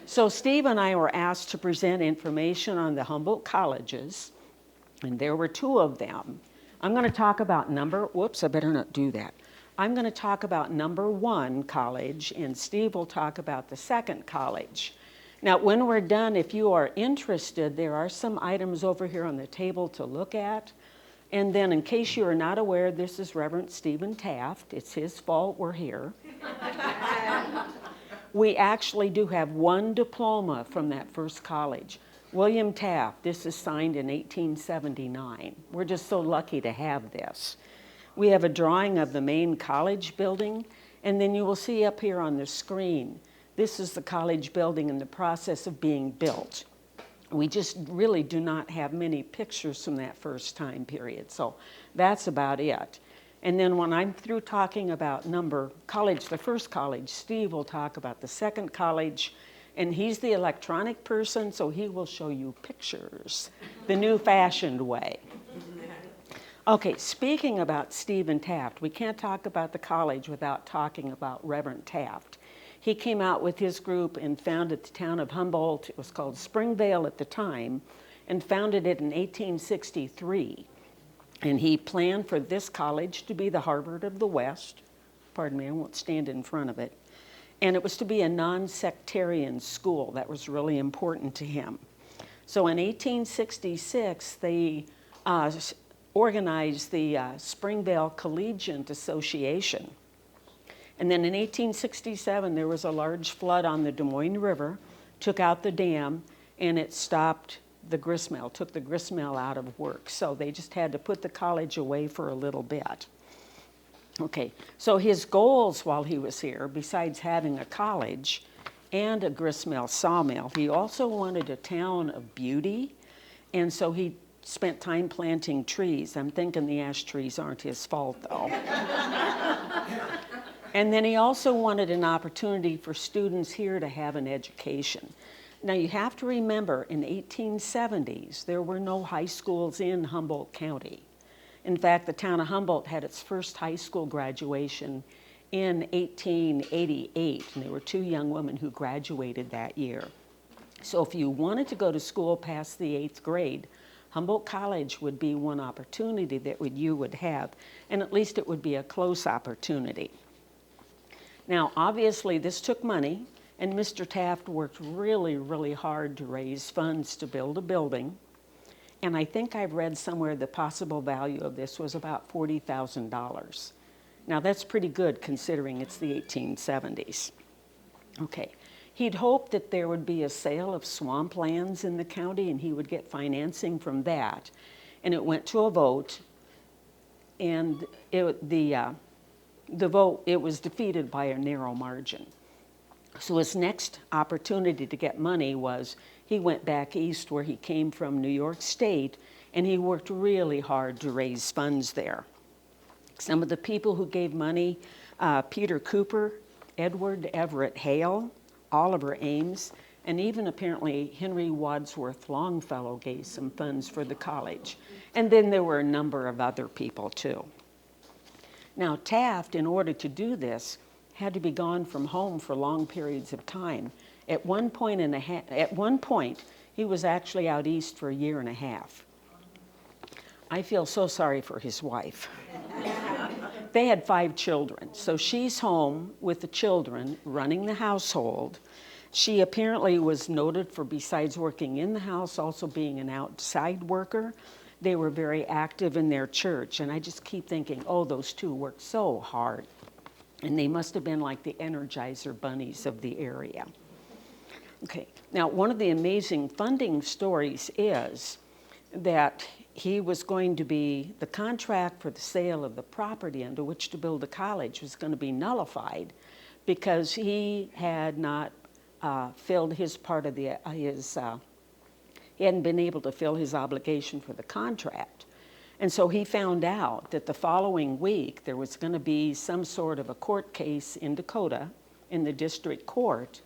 So Steve and I were asked to present information on the Humboldt colleges, and there were two of them. I'm going to talk about I better not do that. I'm going to talk about number one college, and Steve will talk about the second college. Now, when we're done, if you are interested, there are some items over here on the table to look at. And then, in case you are not aware, this is Reverend Stephen Taft. It's his fault we're here. We actually do have one diploma from that first college. William Taft, this is signed in 1879. We're just so lucky to have this. We have a drawing of the main college building, and then you will see up here on the screen, this is the college building in the process of being built. We just really do not have many pictures from that first time period, so that's about it. And then when I'm through talking about the first college, Steve will talk about the second college, and he's the electronic person, so he will show you pictures, the new-fashioned way. Okay, speaking about Stephen Taft, we can't talk about the college without talking about Reverend Taft. He came out with his group and founded the town of Humboldt. It was called Springvale at the time, and founded it in 1863. And he planned for this college to be the Harvard of the West. Pardon me, I won't stand in front of it. And it was to be a non-sectarian school. That was really important to him. So in 1866, they organized the Springvale Collegiate Association. And then in 1867, there was a large flood on the Des Moines River, took out the dam, and it stopped the gristmill, took the gristmill out of work. So they just had to put the college away for a little bit. Okay, so his goals while he was here, besides having a college and a gristmill sawmill, he also wanted a town of beauty, and so he spent time planting trees. I'm thinking the ash trees aren't his fault, though. And then he also wanted an opportunity for students here to have an education. Now, you have to remember, in 1870s, there were no high schools in Humboldt County. In fact, the town of Humboldt had its first high school graduation in 1888, and there were two young women who graduated that year. So if you wanted to go to school past the 8th grade, Humboldt College would be one opportunity that you would have, and at least it would be a close opportunity. Now, obviously, this took money. And Mr. Taft worked really, really hard to raise funds to build a building. And I think I've read somewhere the possible value of this was about $40,000. Now that's pretty good considering it's the 1870s. Okay, he'd hoped that there would be a sale of swamplands in the county and he would get financing from that. And it went to a vote, and the vote, it was defeated by a narrow margin. So his next opportunity to get money was he went back east where he came from, New York State, and he worked really hard to raise funds there. Some of the people who gave money, Peter Cooper, Edward Everett Hale, Oliver Ames, and even apparently Henry Wadsworth Longfellow gave some funds for the college. And then there were a number of other people too. Now Taft, in order to do this, had to be gone from home for long periods of time. At one point, he was actually out east for a year and a half. I feel so sorry for his wife. They had 5 children, so she's home with the children, running the household. She apparently was noted for, besides working in the house, also being an outside worker. They were very active in their church, and I just keep thinking, oh, those two worked so hard. And they must have been like the Energizer bunnies of the area. Okay, now one of the amazing funding stories is that he was going to be, the contract for the sale of the property under which to build a college was going to be nullified because he had not filled his part of he hadn't been able to fill his obligation for the contract. And so he found out that the following week there was going to be some sort of a court case in Dakota in the district court.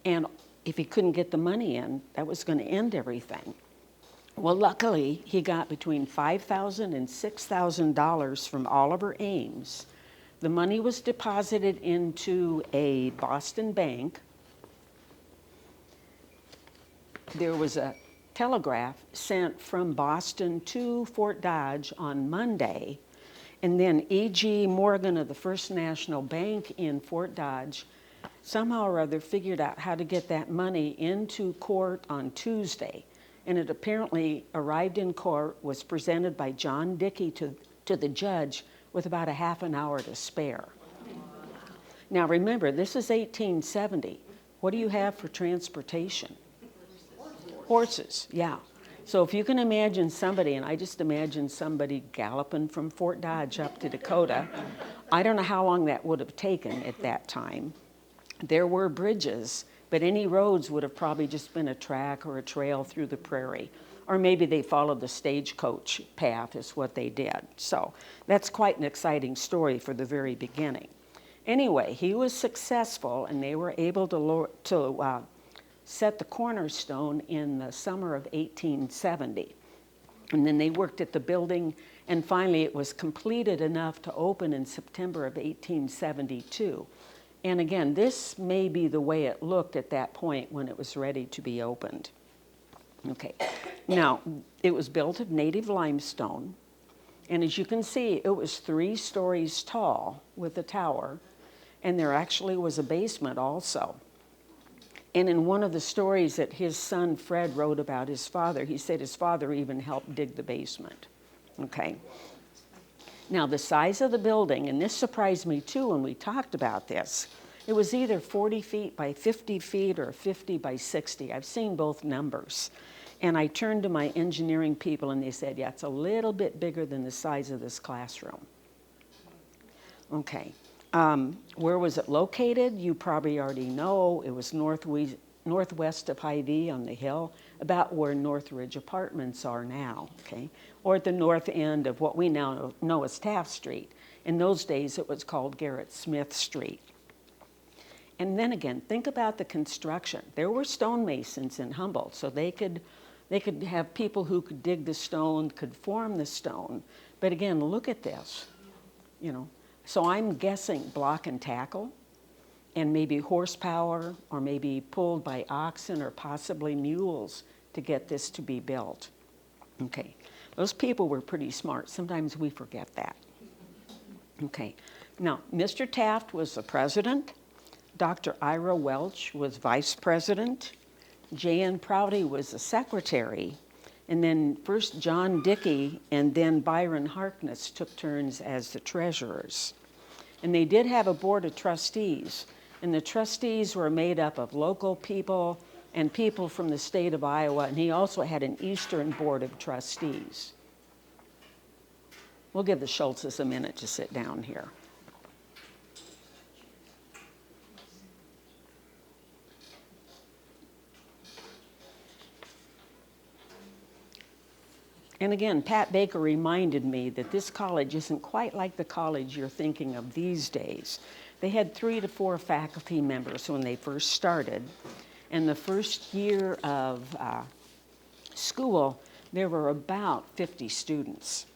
And if he couldn't get the money in, that was going to end everything. Well, luckily, he got between $5,000 and $6,000 from Oliver Ames. The money was deposited into a Boston bank. there was a telegraph sent from Boston to Fort Dodge on Monday, and then E.G. Morgan of the First National Bank in Fort Dodge somehow or other figured out how to get that money into court on Tuesday. And it apparently arrived in court, was presented by John Dickey to the judge with about a half an hour to spare. Now remember, this is 1870. What do you have for transportation? Horses, yeah. So if you can imagine somebody, and I just imagine somebody galloping from Fort Dodge up to Dakota, I don't know how long that would have taken at that time. There were bridges, but any roads would have probably just been a track or a trail through the prairie. Or maybe they followed the stagecoach path is what they did. So that's quite an exciting story for the very beginning. Anyway, he was successful, and they were able to set the cornerstone in the summer of 1870. And then they worked at the building, and finally it was completed enough to open in September of 1872. And again, this may be the way it looked at that point when it was ready to be opened. Okay, now it was built of native limestone, and as you can see, it was 3 stories tall with a tower, and there actually was a basement also. And in one of the stories that his son Fred wrote about his father, he said his father even helped dig the basement. Okay. Now the size of the building, and this surprised me too when we talked about this, it was either 40 feet by 50 feet or 50 by 60. I've seen both numbers. And I turned to my engineering people and they said, yeah, it's a little bit bigger than the size of this classroom. Okay. Where was it located? You probably already know. It was northwest of Hy-Vee on the hill, about where Northridge Apartments are now, okay? Or at the north end of what we now know as Taft Street. In those days, it was called Garrett Smith Street. And then again, think about the construction. There were stonemasons in Humboldt, so they could have people who could dig the stone, could form the stone. But again, look at this, you know. So I'm guessing block and tackle, and maybe horsepower, or maybe pulled by oxen or possibly mules to get this to be built. Okay, those people were pretty smart. Sometimes we forget that. Okay, now Mr. Taft was the president. Dr. Ira Welch was vice president. J.N. Prouty was the secretary. And then first John Dickey and then Byron Harkness took turns as the treasurers. And they did have a board of trustees. And the trustees were made up of local people and people from the state of Iowa. And he also had an Eastern board of trustees. We'll give the Schultzes a minute to sit down here. And again, Pat Baker reminded me that this college isn't quite like the college you're thinking of these days. They had 3 to 4 faculty members when they first started. And the first year of school, there were about 50 students.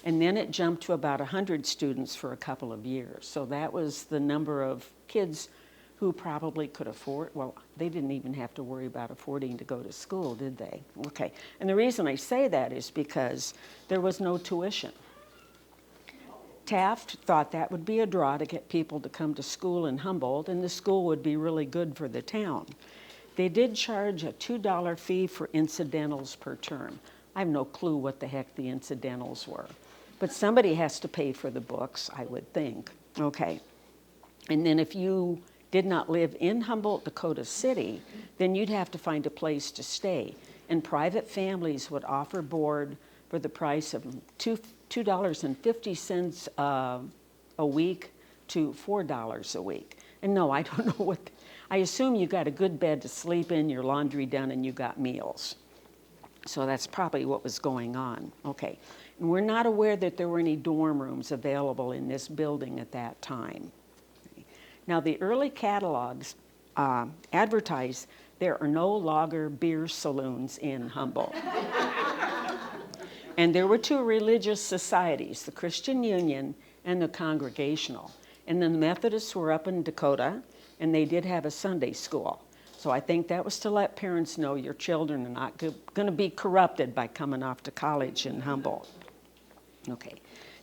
And then it jumped to about 100 students for a couple of years. So that was the number of kids who probably could afford, well, they didn't even have to worry about affording to go to school, did they? Okay, and the reason I say that is because there was no tuition. Taft thought that would be a draw to get people to come to school in Humboldt, and the school would be really good for the town. They did charge a $2 fee for incidentals per term. I have no clue what the heck the incidentals were, but somebody has to pay for the books, I would think. Okay, and then if you did not live in Humboldt, Dakota City, then you'd have to find a place to stay. And private families would offer board for the price of $2.50 a week to $4 a week. And no, I don't know what, I assume you got a good bed to sleep in, your laundry done, and you got meals. So that's probably what was going on. Okay, and we're not aware that there were any dorm rooms available in this building at that time. Now, the early catalogs advertised there are no lager beer saloons in Humboldt. And there were 2 religious societies, the Christian Union and the Congregational. And then the Methodists were up in Dakota, and they did have a Sunday school. So I think that was to let parents know your children are not going to be corrupted by coming off to college in Humboldt. Okay.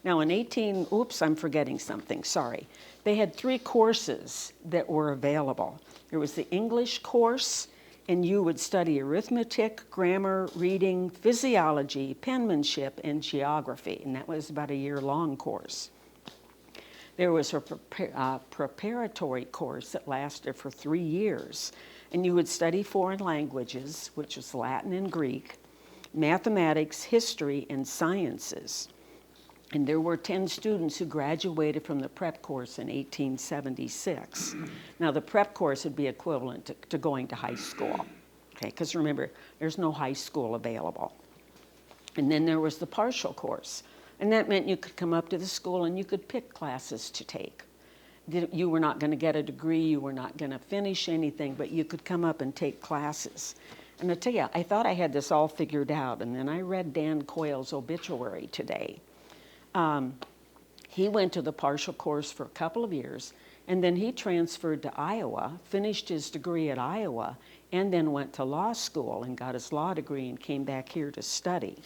Now I'm forgetting something, sorry. They had 3 courses that were available. There was the English course, and you would study arithmetic, grammar, reading, physiology, penmanship, and geography, and that was about a year-long course. There was a preparatory course that lasted for 3 years, and you would study foreign languages, which was Latin and Greek, mathematics, history, and sciences. And there were 10 students who graduated from the prep course in 1876. Now, the prep course would be equivalent to going to high school, okay? Because remember, there's no high school available. And then there was the partial course, and that meant you could come up to the school and you could pick classes to take. You were not going to get a degree, you were not going to finish anything, but you could come up and take classes. And I tell you, I thought I had this all figured out, and then I read Dan Coyle's obituary today. He went to the partial course for a couple of years, and then he transferred to Iowa, finished his degree at Iowa, and then went to law school and got his law degree and came back here to study.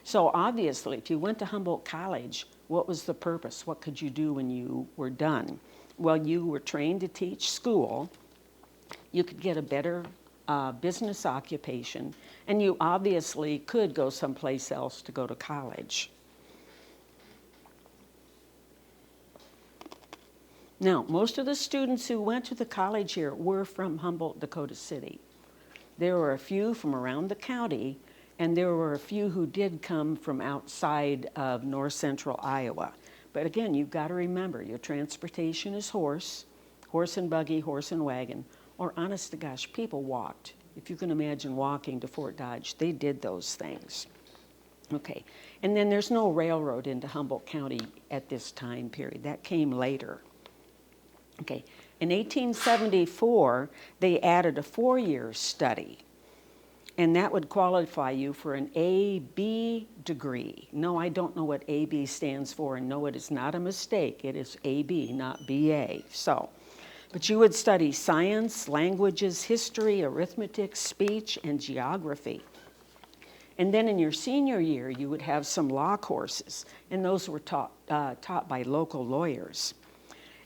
So obviously, if you went to Humboldt College, what was the purpose? What could you do when you were done? Well, you were trained to teach school, you could get a better business occupation, and you obviously could go someplace else to go to college. Now, most of the students who went to the college here were from Humboldt, Dakota City. There were a few from around the county, and there were a few who did come from outside of north central Iowa. But again, you've got to remember, your transportation is horse and buggy, horse and wagon, or honest to gosh, people walked. If you can imagine walking to Fort Dodge, they did those things. Okay, and then there's no railroad into Humboldt County at this time period. That came later. Okay, in 1874, they added a 4-year study, and that would qualify you for an A.B. degree. No, I don't know what A.B. stands for, and no, it is not a mistake. It is A.B., not B.A. So, but you would study science, languages, history, arithmetic, speech, and geography. And then in your senior year, you would have some law courses, and those were taught by local lawyers.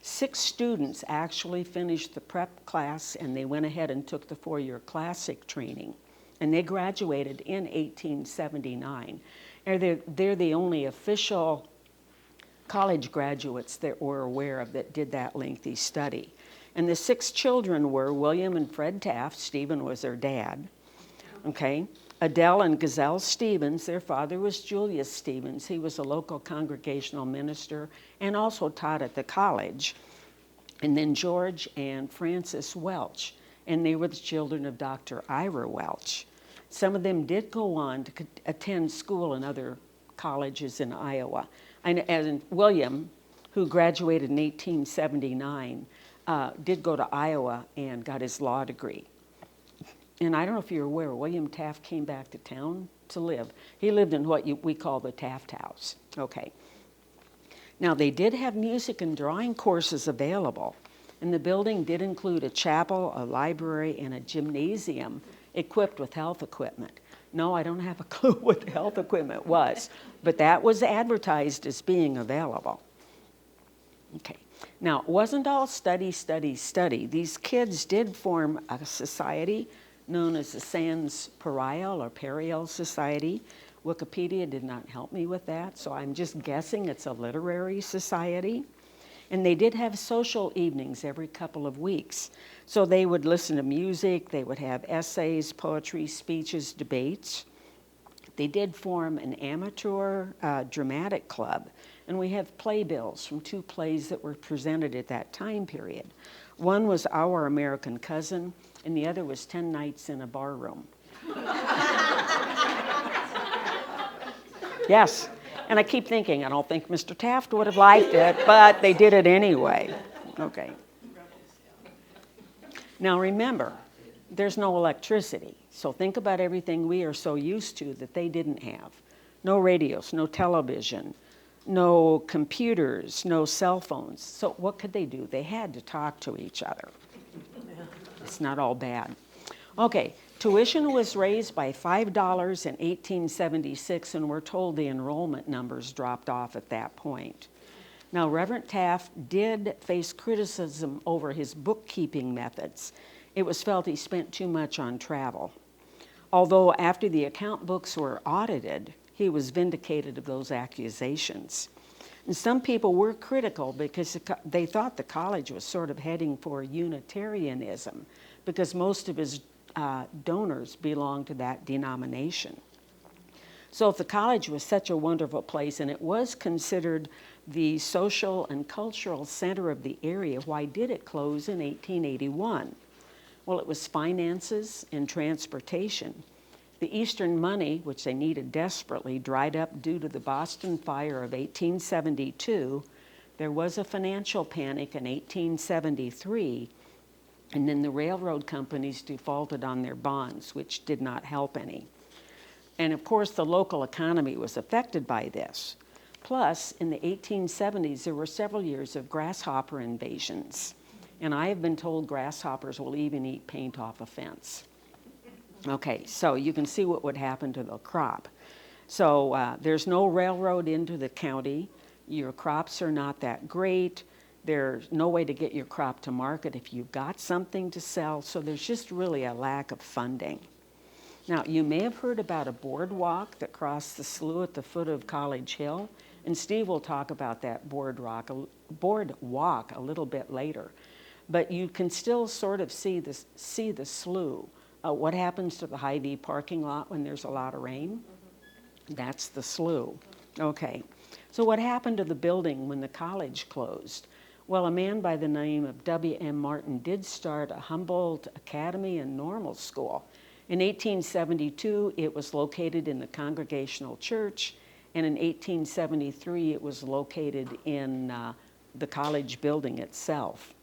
6 students actually finished the prep class, and they went ahead and took the 4-year classic training. And they graduated in 1879. And they're the only official college graduates that we're aware of that did that lengthy study. And the 6 children were William and Fred Taft. Stephen was their dad. Okay. Adele and Gazelle Stevens, their father was Julius Stevens. He was a local congregational minister and also taught at the college. And then George and Frances Welch, and they were the children of Dr. Ira Welch. Some of them did go on to attend school in other colleges in Iowa. And William, who graduated in 1879, did go to Iowa and got his law degree. And I don't know if you're aware, William Taft came back to town to live. He lived in what we call the Taft House. Okay. Now, they did have music and drawing courses available, and the building did include a chapel, a library, and a gymnasium equipped with health equipment. No, I don't have a clue what the health equipment was, but that was advertised as being available. Okay. Now, it wasn't all study. These kids did form a society known as the Sans Pareil or Pareil Society. Wikipedia did not help me with that, so I'm just guessing it's a literary society. And they did have social evenings every couple of weeks. So they would listen to music, they would have essays, poetry, speeches, debates. They did form an amateur dramatic club, and we have playbills from 2 plays that were presented at that time period. One was Our American Cousin, and the other was 10 Nights in a Barroom. Yes, and I keep thinking, I don't think Mr. Taft would have liked it, but they did it anyway. Okay. Now remember, there's no electricity, so think about everything we are so used to that they didn't have. No radios, no television, no computers, no cell phones. So what could they do? They had to talk to each other. It's not all bad. Okay, tuition was raised by $5 in 1876, and we're told the enrollment numbers dropped off at that point. Now, Reverend Taft did face criticism over his bookkeeping methods. It was felt he spent too much on travel. Although after the account books were audited, he was vindicated of those accusations. And some people were critical because they thought the college was sort of heading for Unitarianism because most of his donors belonged to that denomination. So if the college was such a wonderful place and it was considered the social and cultural center of the area, why did it close in 1881? Well, it was finances and transportation. The Eastern money, which they needed desperately, dried up due to the Boston Fire of 1872. There was a financial panic in 1873, and then the railroad companies defaulted on their bonds, which did not help any. And of course, the local economy was affected by this. Plus, in the 1870s, there were several years of grasshopper invasions. And I have been told grasshoppers will even eat paint off a fence. Okay, so you can see what would happen to the crop. So there's no railroad into the county. Your crops are not that great. There's no way to get your crop to market if you've got something to sell. So there's just really a lack of funding. Now, you may have heard about a boardwalk that crossed the slough at the foot of College Hill. And Steve will talk about that boardwalk a little bit later. But you can still sort of see the slough. What happens to the Hy-Vee parking lot when there's a lot of rain? That's the slough. Okay. So what happened to the building when the college closed? Well, a man by the name of W.M. Martin did start a Humboldt Academy and Normal School. In 1872, it was located in the Congregational Church, and in 1873, it was located in the college building itself.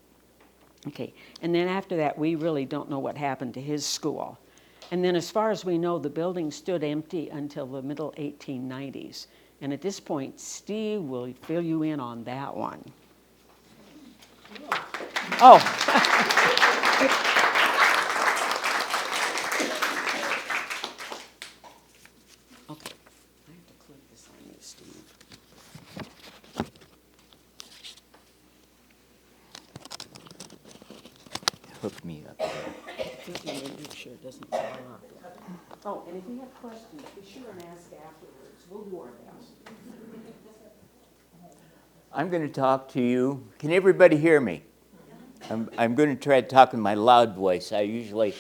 Okay, and then after that, we really don't know what happened to his school. And then as far as we know, the building stood empty until the middle 1890s. And at this point, Steve will fill you in on that one. Oh. Okay, I have to click this on you, Steve. Hook me up there. Make sure it doesn't fall off. Oh, and if you have questions, be sure and ask afterwards. We'll do our best. I'm going to talk to you. Can everybody hear me? I'm going to try to talk in my loud voice. I usually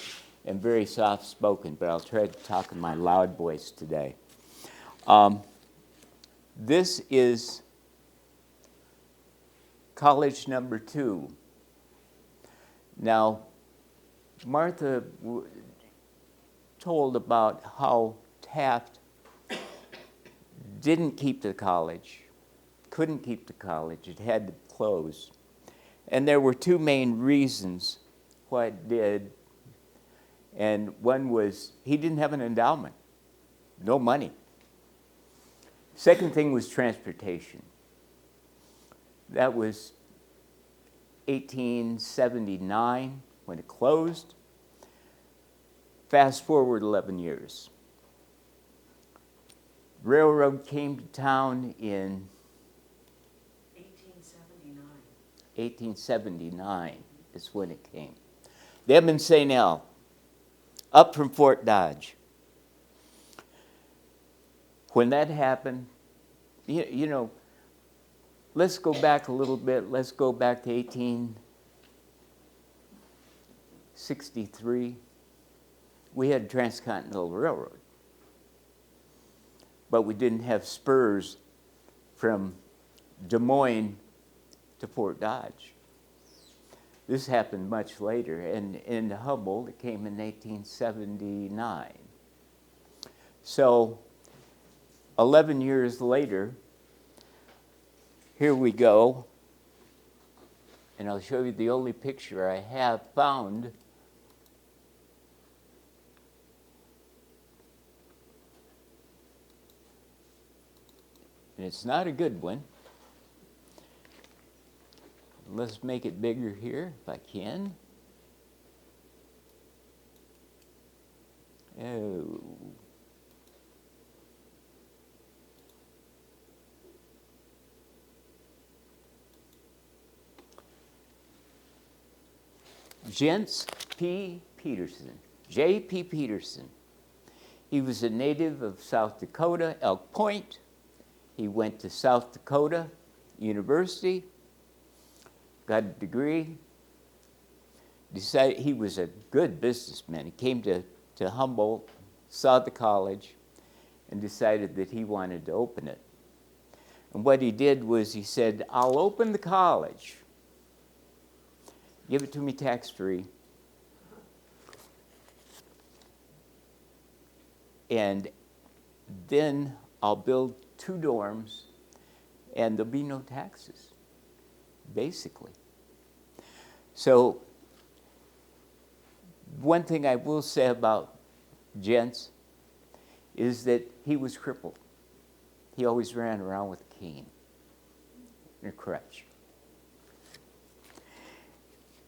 am very soft-spoken, but I'll try to talk in my loud voice today. This is college number 2. Now, Martha told about how Taft didn't keep the college, couldn't keep the college. It had to close. And there were 2 main reasons why it did. And one was he didn't have an endowment, no money. Second thing was transportation. That was 1879 when it closed. Fast forward 11 years. Railroad came to town in 1879 is when it came. Them in St. L, up from Fort Dodge. When that happened, you know, let's go back a little bit. Let's go back to 1863. We had a transcontinental railroad, but we didn't have spurs from Des Moines to Fort Dodge. This happened much later, and in Humboldt, it came in 1879. So 11 years later, here we go, and I'll show you the only picture I have found. And it's not a good one. Let's make it bigger here, if I can. Oh. Jens P. Peterson, J.P. Peterson. He was a native of South Dakota, Elk Point. He went to South Dakota University, got a degree, decided he was a good businessman. He came to Humboldt, saw the college, and decided that he wanted to open it. And what he did was he said, I'll open the college. Give it to me tax-free. And then I'll build 2 dorms, and there'll be no taxes, basically. So one thing I will say about Jens is that he was crippled. He always ran around with a cane and a crutch.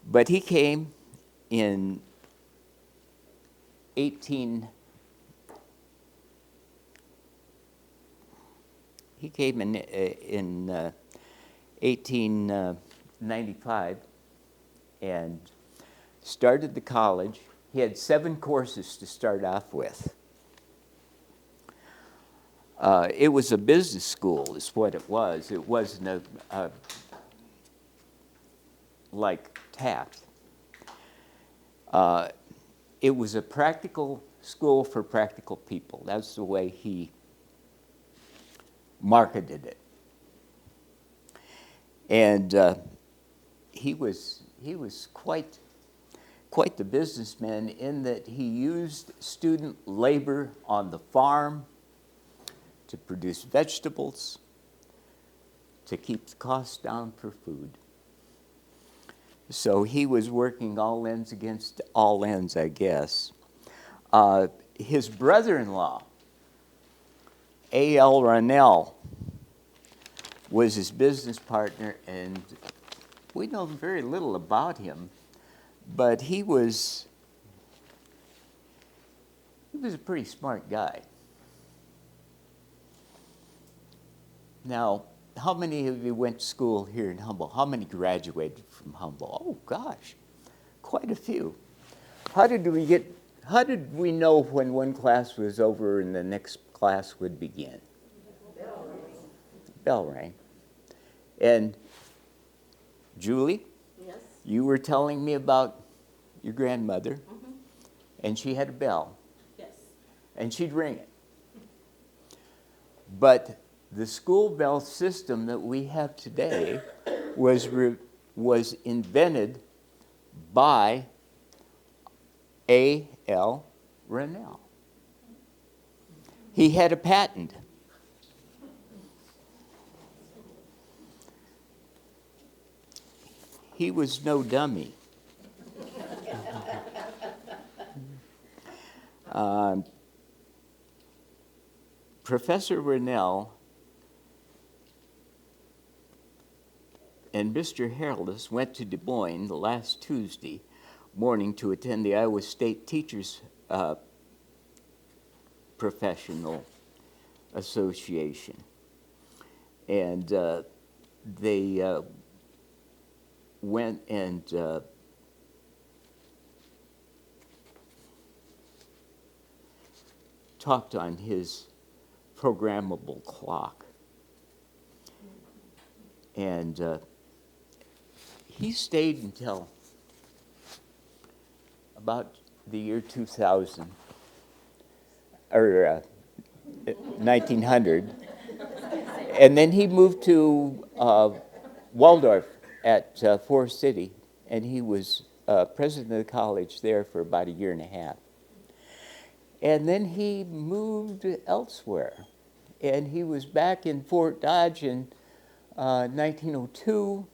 But he came in 1895 and started the college. He had 7 courses to start off with. It was a business school, is what it was. It wasn't like Taft. It was a practical school for practical people. That's the way he marketed it. And he was quite the businessman in that he used student labor on the farm to produce vegetables, to keep the costs down for food. So he was working all ends against all ends, I guess. His brother-in-law, A.L. Ronell, was his business partner, and we know very little about him, but he was a pretty smart guy. Now, how many of you went to school here in Humboldt? How many graduated from Humboldt? Oh, gosh, quite a few. How did we know when one class was over and the next class would begin? Bell rang. And Julie, Yes. you were telling me about your grandmother, and she had a bell, Yes. and she'd ring it. But the school bell system that we have today was invented by A.L. Ronell. He had a patent. He was no dummy. Professor Ronell and Mr. Harrellis went to Des Moines the last Tuesday morning to attend the Iowa State Teachers Professional Association. And they went and talked on his programmable clock. And he stayed until about the year 2000, or 1900. And then he moved to Waldorf at Forest City, and he was president of the college there for about a year and a half. And then he moved elsewhere, and he was back in Fort Dodge in 1902.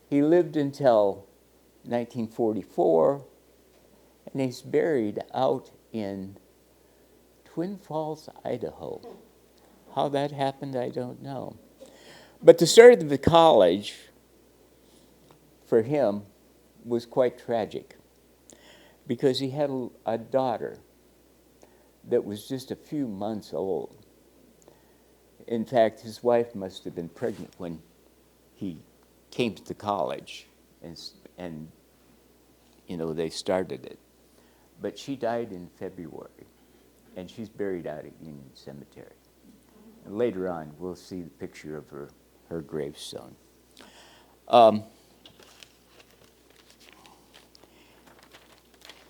He lived until 1944, and he's buried out in Twin Falls, Idaho. How that happened, I don't know. But the start of the college for him was quite tragic, because he had a daughter that was just a few months old. In fact, his wife must have been pregnant when he came to college, and they started it. But she died in February, and she's buried out at Union Cemetery. And later on, we'll see the picture of her gravestone.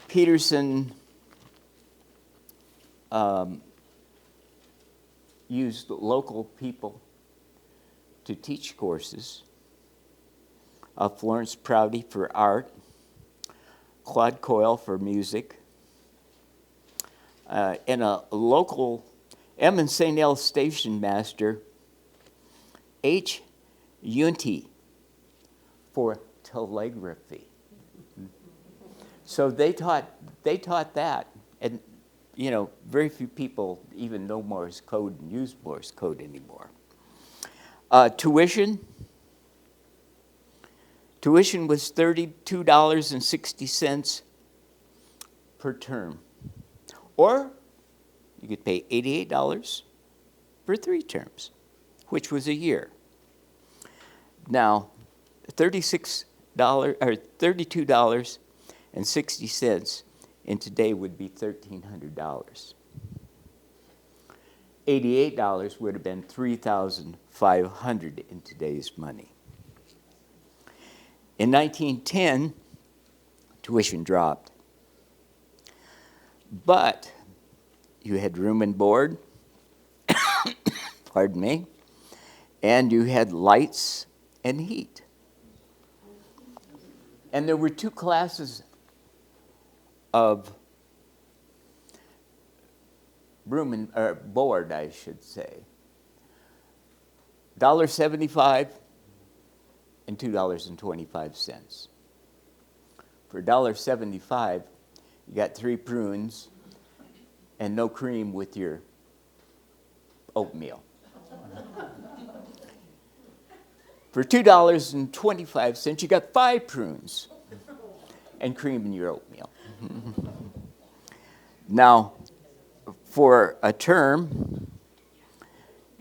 Peterson used local people to teach courses. Florence Prouty for art, Claude Coyle for music, and a local Emmons St. L station master, H Taft, for telegraphy. So they taught that, and very few people even know Morse code and use Morse code anymore. Tuition was $32.60 per term, or you could pay $88 for 3 terms, which was a year. Now, $32.60 in today would be $1,300. $88 would have been $3,500 in today's money. In 1910, tuition dropped. But you had room and board, pardon me, and you had lights and heat. And there were 2 classes of room and board, I should say. $1.75 and $2.25. For $1.75, you got 3 prunes and no cream with your oatmeal. For $2.25, you got 5 prunes and cream in your oatmeal. Now, for a term,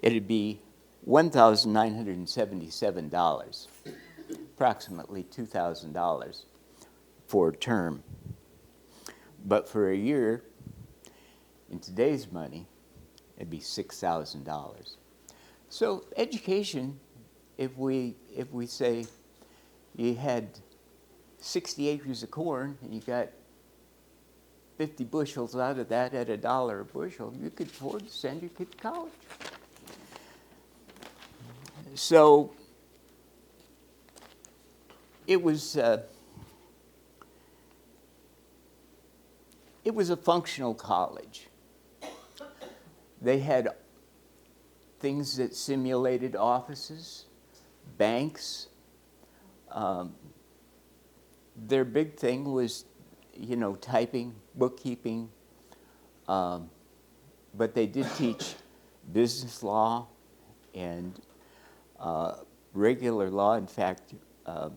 it'd be $1,977, approximately $2,000 for a term. But for a year, in today's money, it'd be $6,000. So education, if we say you had 60 acres of corn and you got 50 bushels out of that at $1 a bushel, you could afford to send your kid to college. So it was a functional college. They had things that simulated offices, banks. Their big thing was, typing, bookkeeping, but they did teach business law and regular law. In fact, H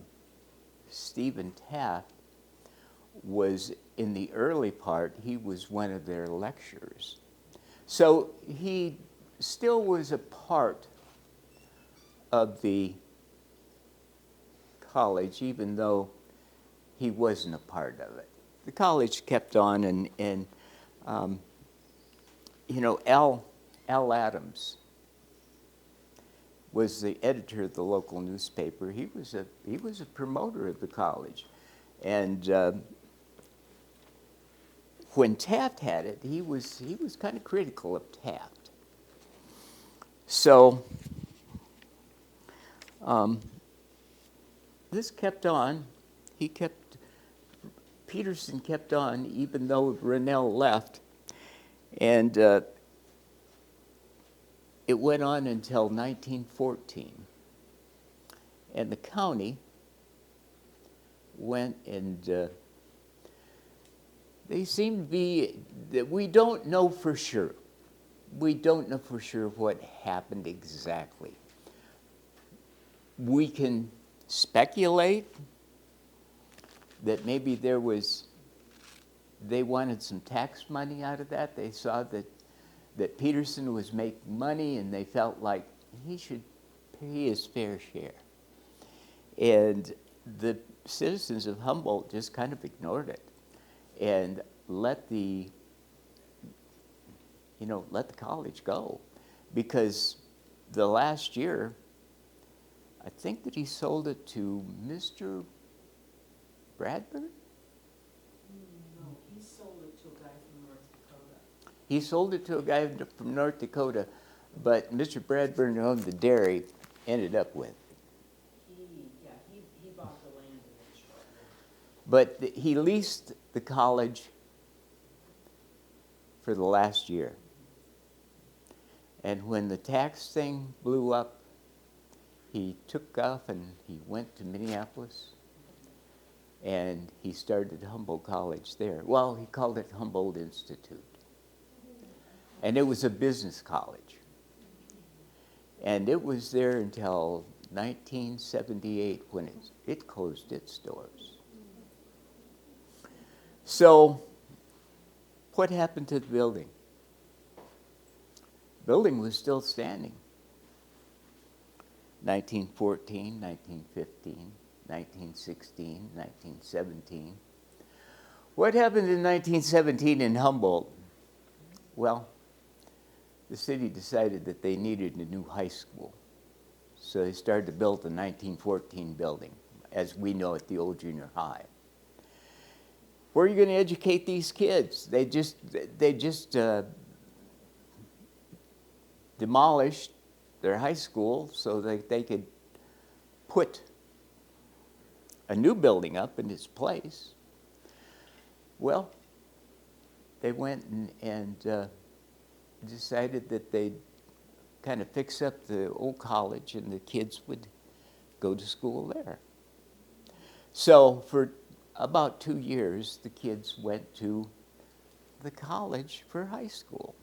Taft was, in the early part, he was one of their lecturers. So he still was a part of the college, even though he wasn't a part of it. The college kept on, and Al Adams was the editor of the local newspaper. He was a promoter of the college, and when Taft had it, he was kind of critical of Taft. So this kept on. Peterson kept on, even though Rennell left, and it went on until 1914. And the county went and they seem to be, that we don't know for sure. We don't know for sure what happened exactly. We can speculate that maybe there was they wanted some tax money out of that. They saw that Peterson was making money, and they felt like he should pay his fair share. And the citizens of Humboldt just kind of ignored it and let the college go, because the last year, I think that he sold it to Mr. Bradburn. No, he sold it to a guy from North Dakota. He sold it to a guy from North Dakota, but Mr. Bradburn, who owned the dairy, ended up with. He bought the land eventually. But he leased the college for the last year. And when the tax thing blew up, he took off and he went to Minneapolis, and he started Humboldt College there. Well, he called it Humboldt Institute. And it was a business college. And it was there until 1978 when it closed its doors. So, what happened to the building? The building was still standing. 1914, 1915, 1916, 1917. What happened in 1917 in Humboldt? Well, the city decided that they needed a new high school. So they started to build the 1914 building, as we know it, the old junior high. Where are you going to educate these kids? They just demolished their high school so that they could put a new building up in its place. Well, they went and decided that they'd kind of fix up the old college and the kids would go to school there. So for about 2 years, the kids went to the college for high school.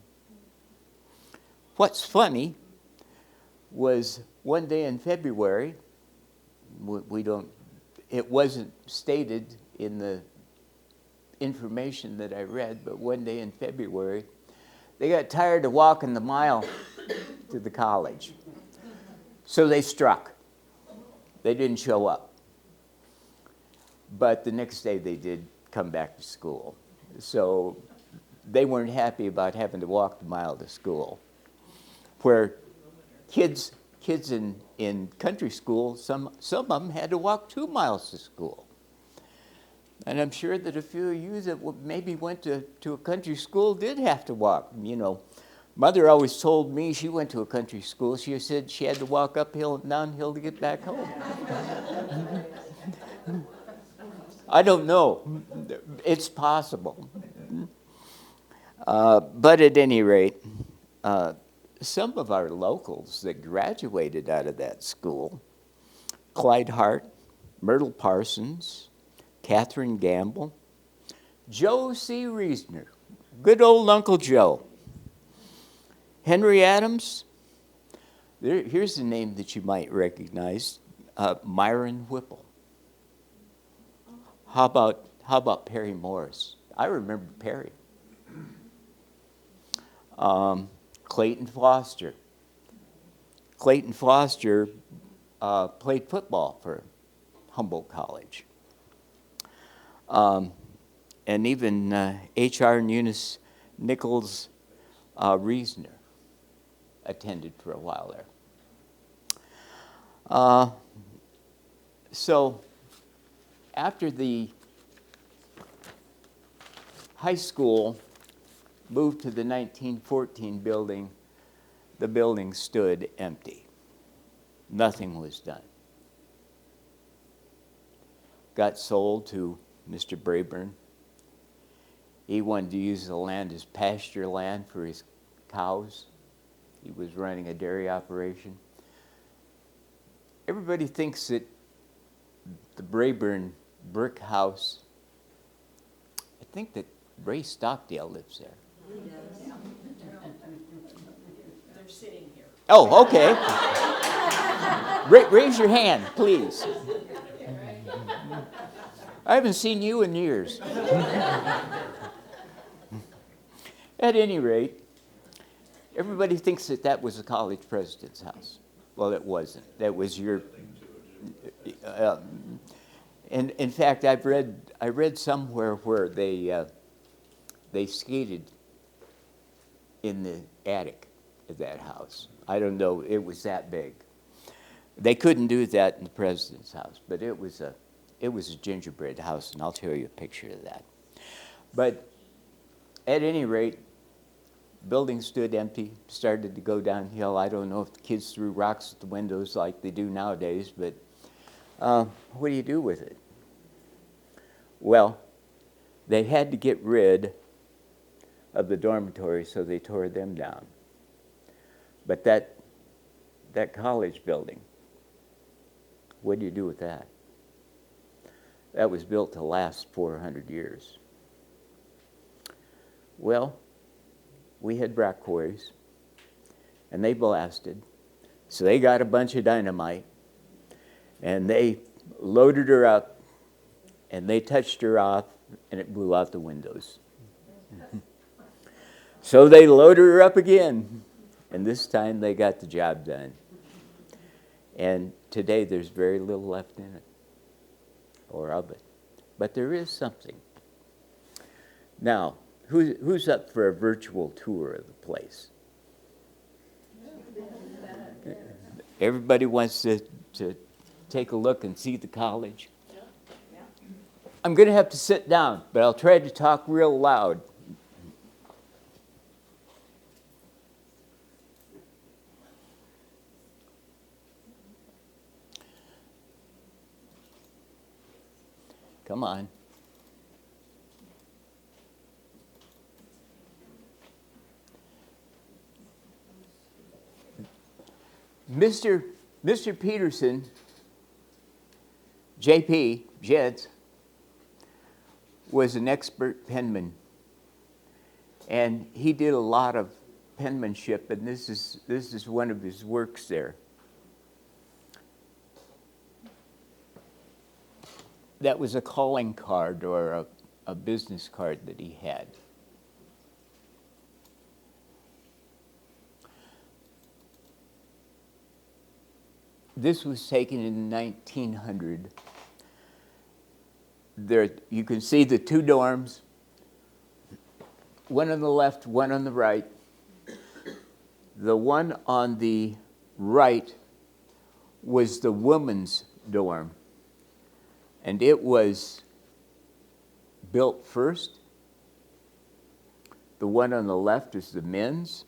What's funny was one day in February, it wasn't stated in the information that I read, but one day in February, they got tired of walking the mile to the college. So they struck. They didn't show up. But the next day they did come back to school. So they weren't happy about having to walk the mile to school. Where kids in country school, some of them had to walk 2 miles to school. And I'm sure that a few of you that maybe went to a country school did have to walk. Mother always told me, she went to a country school, she said she had to walk uphill and downhill to get back home. I don't know. It's possible. But at any rate, some of our locals that graduated out of that school, Clyde Hart, Myrtle Parsons, Catherine Gamble, Joe C. Reesner, good old Uncle Joe, Henry Adams, here's a name that you might recognize, Myron Whipple. How about Perry Morris? I remember Perry. Clayton Foster. Clayton Foster played football for Humboldt College. And even H.R. and Eunice Nichols Reesner attended for a while there. So after the high school moved to the 1914 building, the building stood empty. Nothing was done. Got sold to Mr. Braeburn. He wanted to use the land as pasture land for his cows. He was running a dairy operation. Everybody thinks that the Braeburn brick house, I think that Ray Stockdale lives there. They're sitting here. Oh, okay. Raise your hand, please. I haven't seen you in years. At any rate, everybody thinks that that was the college president's house. Well, it wasn't. That was your. And in fact, I read somewhere where they skated in the attic of that house. I don't know. It was that big. They couldn't do that in the president's house, but it was a gingerbread house, and I'll show you a picture of that. But at any rate, building stood empty, started to go downhill. I don't know if the kids threw rocks at the windows like they do nowadays, but what do you do with it? Well, they had to get rid of the dormitories, so they tore them down. But that college building, what do you do with that? That was built to last 400 years. Well, we had rock quarries, and they blasted. So they got a bunch of dynamite, and they loaded her up, and they touched her off, and it blew out the windows. So they loaded her up again, and this time they got the job done. And today there's very little left in it, or of it. But there is something. Now, who's up for a virtual tour of the place? Everybody wants to take a look and see the college. I'm going to have to sit down, but I'll try to talk real loud. Come on. Mr. Peterson, JP, Jeds, was an expert penman. And he did a lot of penmanship, and this is one of his works there. That was a calling card or a business card that he had. This was taken in 1900. There, you can see the two dorms, one on the left, one on the right. The one on the right was the women's dorm, and it was built first. The one on the left is the men's.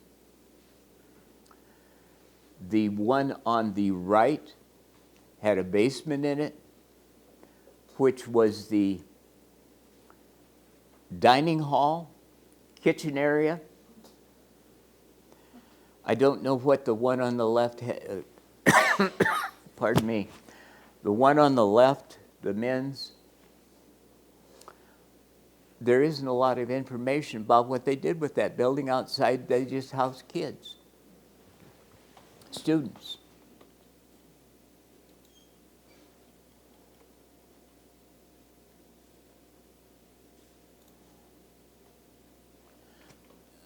The one on the right had a basement in it, which was the dining hall, kitchen area. I don't know what the one on the left had. Pardon me. The one on the left, the men's, there isn't a lot of information about what they did with that building outside. They just housed kids, students.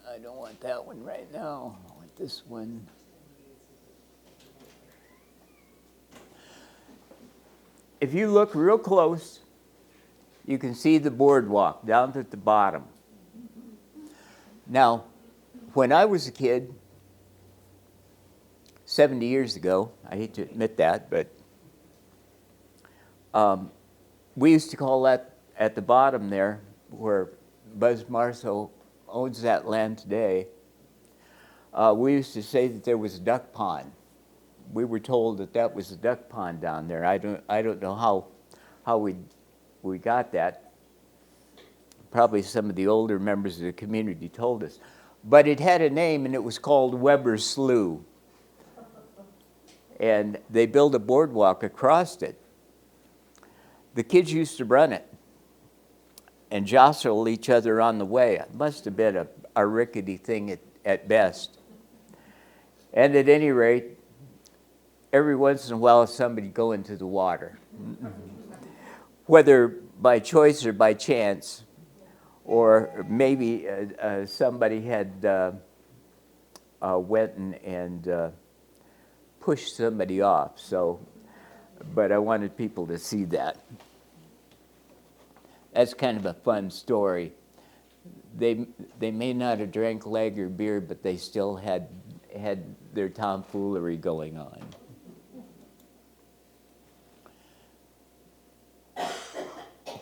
I don't want that one right now. I want this one. If you look real close, you can see the boardwalk down at the bottom. Now, when I was a kid, 70 years ago, I hate to admit that, but we used to call that at the bottom there, where Buzz Marceau owns that land today. We used to say that there was a duck pond. We were told that that was a duck pond down there. I don't know how we got that. Probably some of the older members of the community told us. But it had a name, and it was called Weber's Slough. And they built a boardwalk across it. The kids used to run it and jostle each other on the way. It must have been a rickety thing at best. And at any rate, every once in a while somebody go into the water. Whether by choice or by chance, or maybe somebody had went and pushed somebody off. So, but I wanted people to see that. That's kind of a fun story. They may not have drank lager beer, but they still had their tomfoolery going on.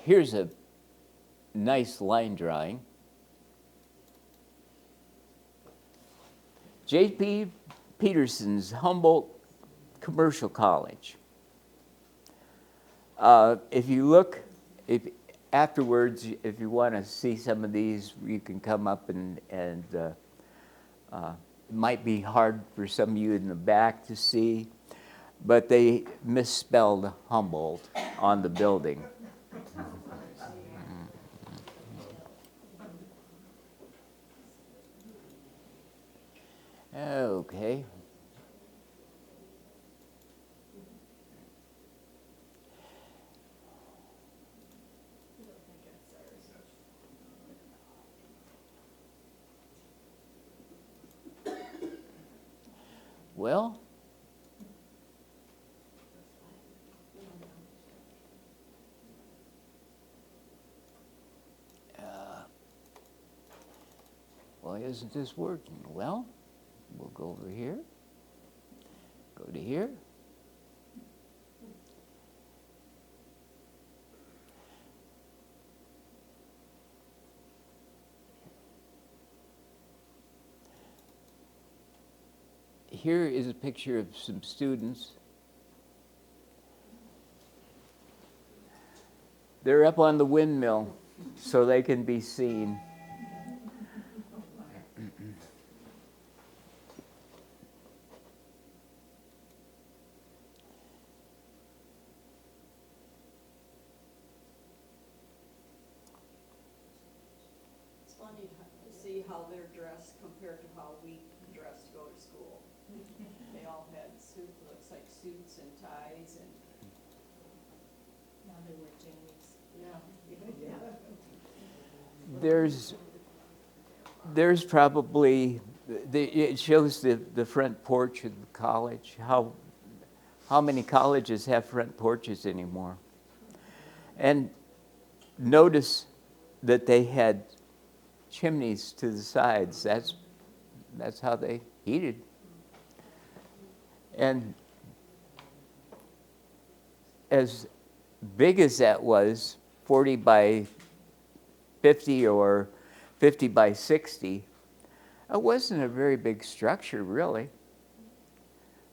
Here's a nice line drawing. J.P. Peterson's Humboldt Commercial College. If you look, afterwards, if you want to see some of these, you can come up and it might be hard for some of you in the back to see, but they misspelled Humboldt on the building. Okay. Well, why isn't this working? Well, we'll go over here, go to here. Here is a picture of some students. They're up on the windmill so they can be seen. It's funny to see how they're dressed compared to how we dress to go to school. They all had suits, looks like suits and ties and. Now they wear jammies. Yeah. There's probably, it shows the front porch of the college. How many colleges have front porches anymore? And notice that they had chimneys to the sides. That's how they heated. And as big as that was, 40 by 50 or 50 by 60, it wasn't a very big structure, really.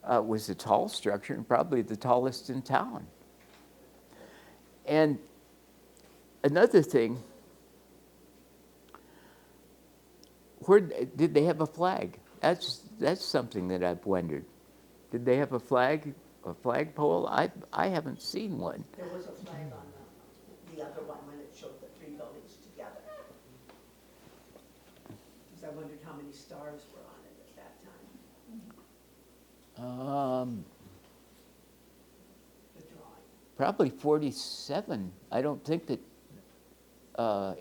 It was a tall structure and probably the tallest in town. And another thing, where did they have a flag? That's something that I've wondered. Did they have a flagpole? I haven't seen one. There was a flag on the other one when it showed the three buildings together. Because I wondered how many stars were on it at that time. The drawing. Probably 47. I don't think that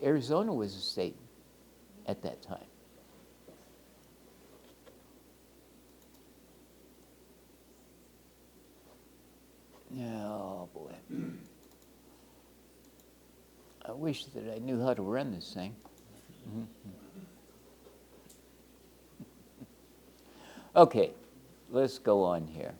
Arizona was a state at that time. Oh boy. I wish that I knew how to run this thing. Okay, let's go on here.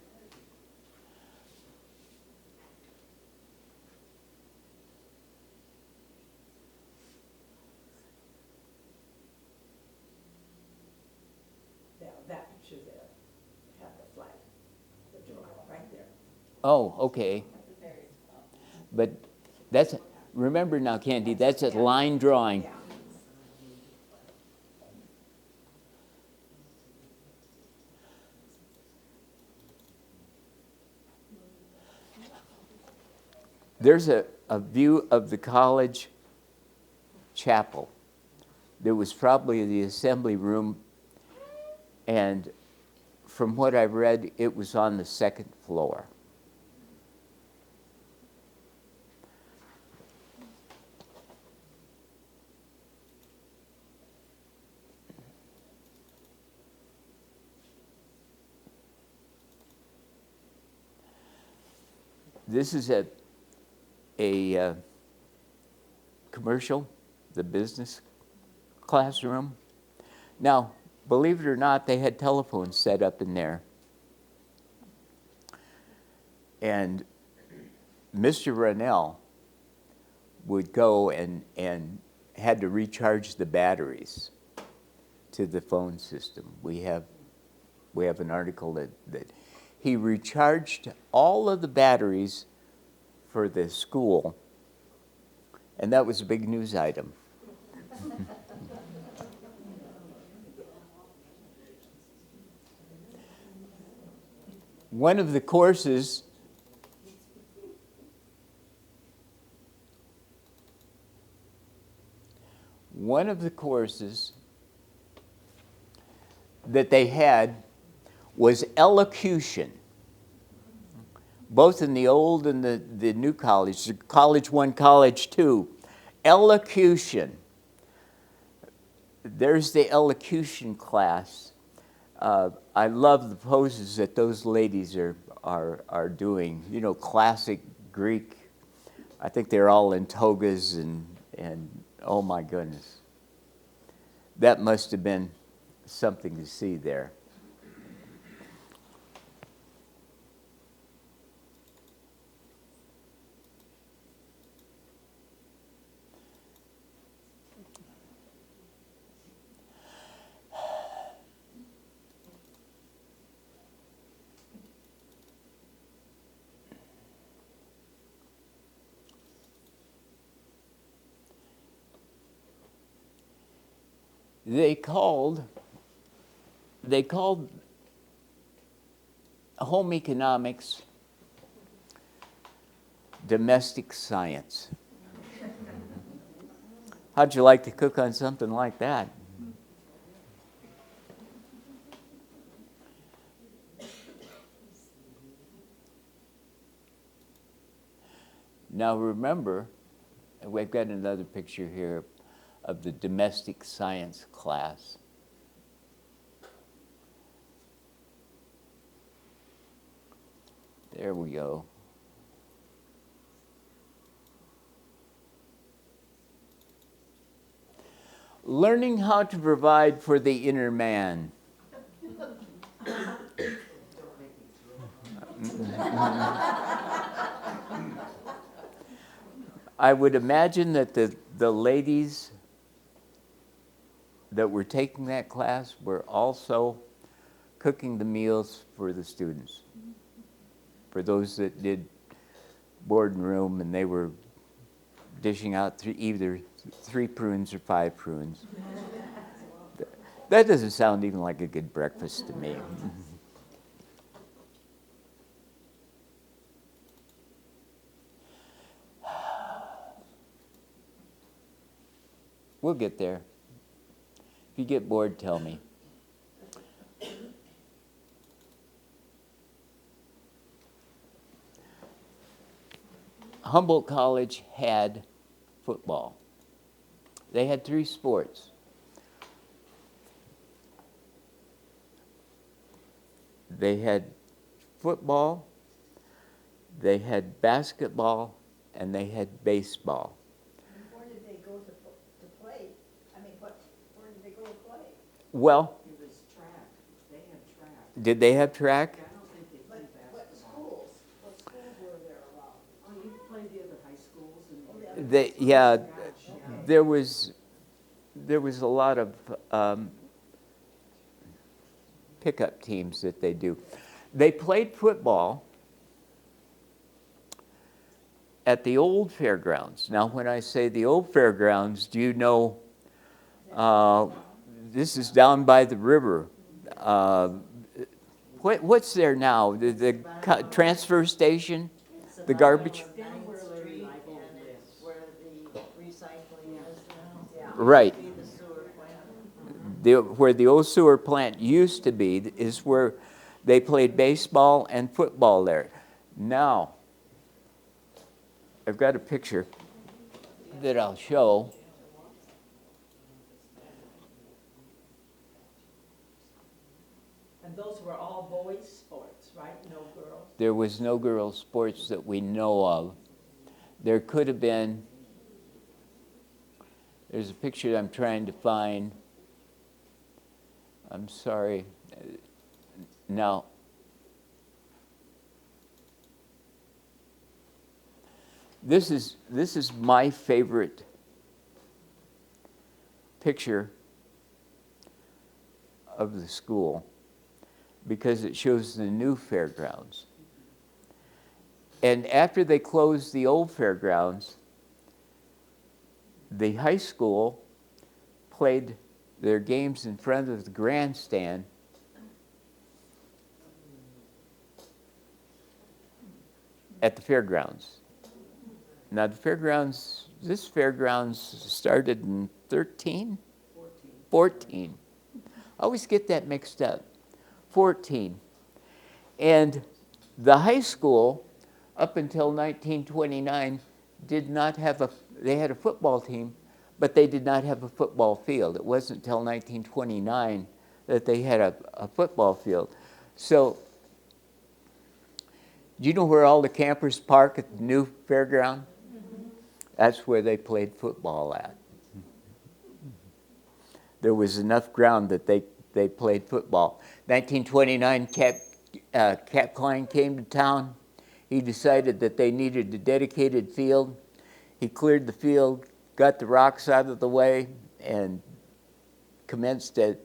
That picture there had the flag, the drawing right there. Oh, okay. But that's, remember now, Candy, that's a line drawing. Yeah. There's a view of the college chapel. There was probably the assembly room, and from what I've read, it was on the second floor. This is a commercial, the business classroom. Now, believe it or not, they had telephones set up in there. And Mr. Rennell would go and had to recharge the batteries to the phone system. We have an article that he recharged all of the batteries for the school, and that was a big news item. One of the courses that they had was elocution, both in the old and the new college, College 1, College 2. Elocution. There's the elocution class. I love the poses that those ladies are doing. You know, classic Greek. I think they're all in togas and oh my goodness. That must have been something to see there. They called home economics domestic science. How'd you like to cook on something like that? Now remember, we've got another picture here of the domestic science class. There we go. Learning how to provide for the inner man. I would imagine that the ladies that were taking that class were also cooking the meals for the students. For those that did board and room, and they were dishing out either 3 prunes or 5 prunes. That doesn't sound even like a good breakfast to me. We'll get there. If you get bored, tell me. Humboldt College had football. They had 3 sports. They had football, they had basketball, and they had baseball. Where did they go to play? I mean, where did they go to play? Well, It was track. They had track. did they have track? I don't think they played What basketball. schools were there around? Oh, you could play the other high schools and. Oh, the other They, yeah, there was a lot of pickup teams that they do. They played football at the old fairgrounds. Now, when I say the old fairgrounds, do you know, this is down by the river. What's there now? The transfer station? The garbage? Down where Larry Leibold lives. Where the recycling is now. Right. Be the sewer plant. Where the old sewer plant used to be is where they played baseball and football there. Now, I've got a picture that I'll show. And those were all boys' sports, right? No girls? There was no girls' sports that we know of. There could have been, there's a picture I'm trying to find. I'm sorry. Now, this is my favorite picture of the school because it shows the new fairgrounds. And after they closed the old fairgrounds, the high school played their games in front of the grandstand at the fairgrounds. Now the fairgrounds, this fairgrounds started in 13? 14. I always get that mixed up. 14. And the high school, up until 1929, did not have they had a football team, but they did not have a football field. It wasn't until 1929 that they had a football field. So, do you know where all the campers park at the new fairground? That's where they played football at. There was enough ground that they played football. 1929, Cap Klein came to town. He decided that they needed a dedicated field. He cleared the field, got the rocks out of the way, and commenced to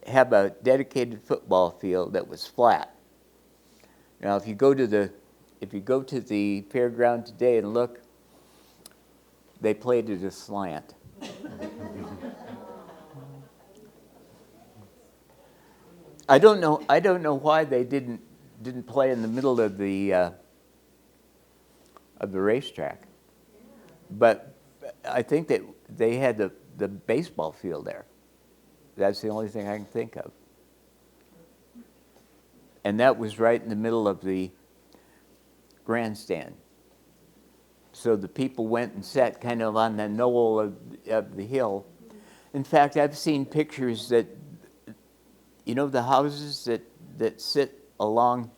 have a dedicated football field that was flat. Now, if you go to the fairground today and look, they played it aslant. I don't know why they didn't play in the middle of the racetrack, but I think that they had the baseball field there. That's the only thing I can think of, and that was right in the middle of the grandstand. So the people went and sat kind of on the knoll of the hill. In fact, I've seen pictures that, you know, the houses that sit along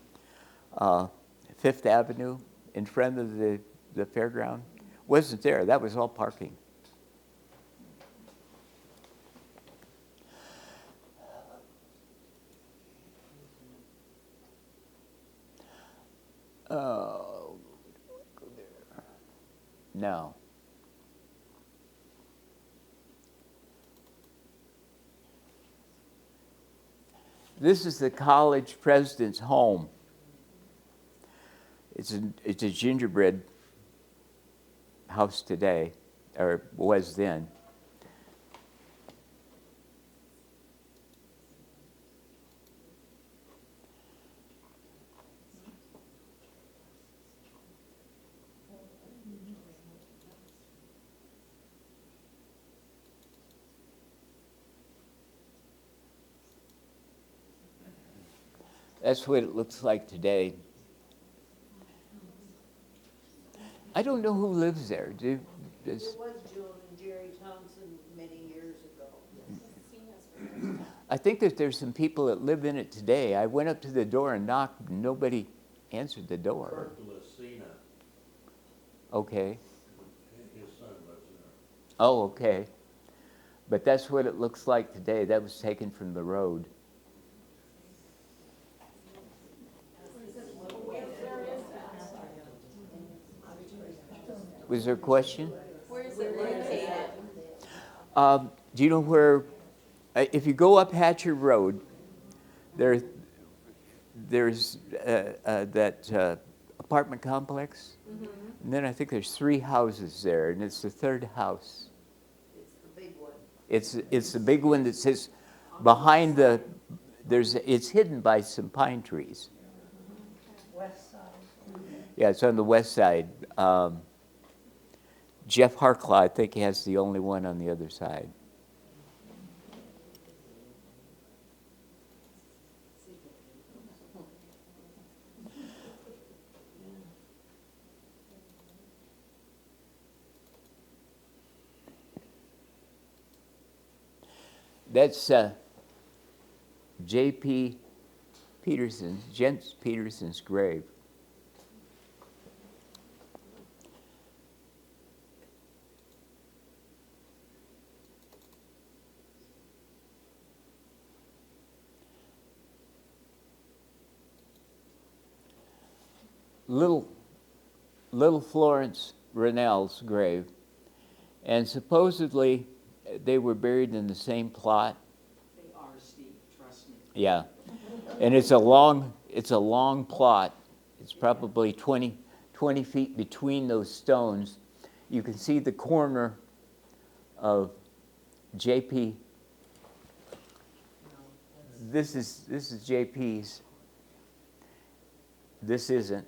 Fifth Avenue in front of the fairground wasn't there. That was all parking. Go there. Now, this is the college president's home. It's a gingerbread house today, or was then. That's what it looks like today. I don't know who lives there. It was Joan and Jerry Thompson many years ago. I think that there's some people that live in it today. I went up to the door and knocked, and nobody answered the door. Okay. His son lives there. Oh, okay. But that's what it looks like today. That was taken from the road. Was there a question? Where is it located? Do you know where, if you go up Hatcher Road, there's that apartment complex, and then I think there's 3 houses there, and it's the 3rd house. It's the big one. It's the big one that sits behind the, it's hidden by some pine trees. West side. Yeah, it's on the west side. Jeff Harklaw, I think, has the only one on the other side. That's J.P. Jens Peterson's grave. Little Florence Rennell's grave, and supposedly they were buried in the same plot. They are, Steve, trust me. Yeah, and it's a long plot. It's probably 20 feet between those stones. You can see the corner of JP. This is JP's. This isn't,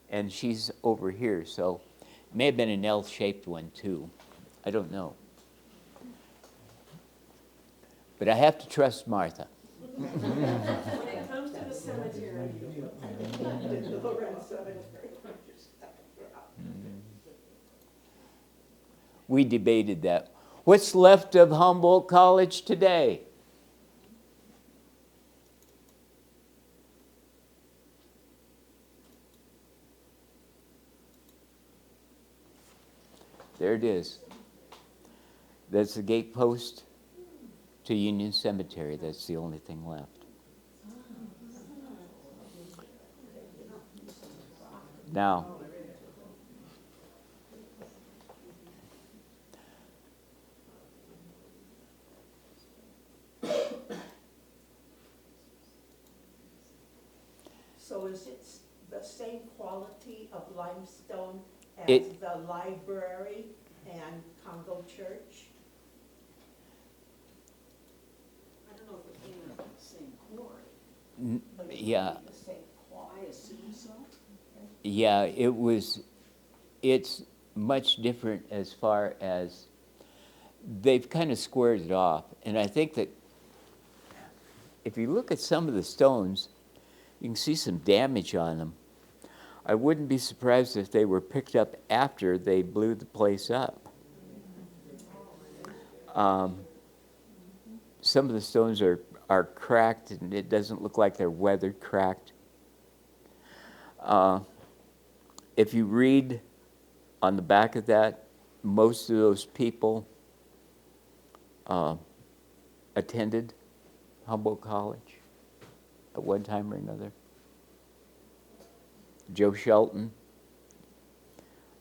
and she's over here, so it may have been an L-shaped one too. I don't know. But I have to trust Martha. When it comes to the cemetery, the Lorenz Cemetery. We debated that. What's left of Humboldt College today? There it is. That's the gate post to Union Cemetery. That's the only thing left. Now, So is it the same quality of limestone as It- the library and Congo Church? I don't know if it came out of the same quarry. But it would yeah. be the same I quality. assume so. Yeah, it's much different as far as they've kind of squared it off. And I think that if you look at some of the stones, you can see some damage on them. I wouldn't be surprised if they were picked up after they blew the place up. Some of the stones are cracked, and it doesn't look like they're weathered cracked. If you read on the back of that, most of those people attended Humboldt College at one time or another. Joe Shelton,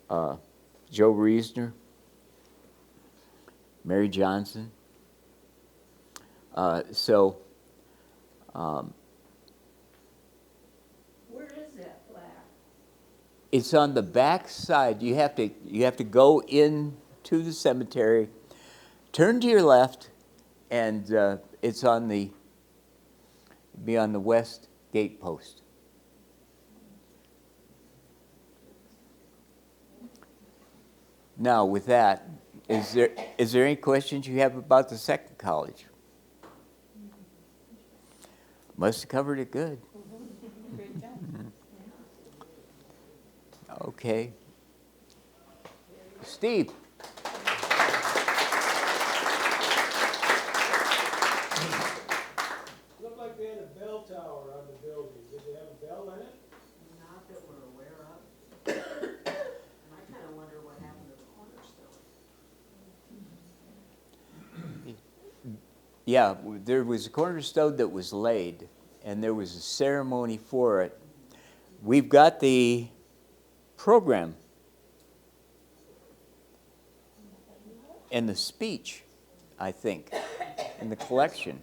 Joe Reesner, Mary Johnson. Where is that plaque? It's on the back side. You have to go into the cemetery, turn to your left, and it's be on the west gate post. Now, with that, is there any questions you have about the second college? Must have covered it good. Great job. Okay. Steve. Looked like they had a bell tower on the building. Did they have a bell in it? Not that we're aware of. And I kind of wonder what happened to the cornerstone. Yeah, there was a cornerstone that was laid, and there was a ceremony for it. We've got the program and the speech, I think, in the collection.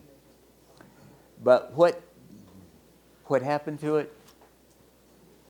But what happened to it?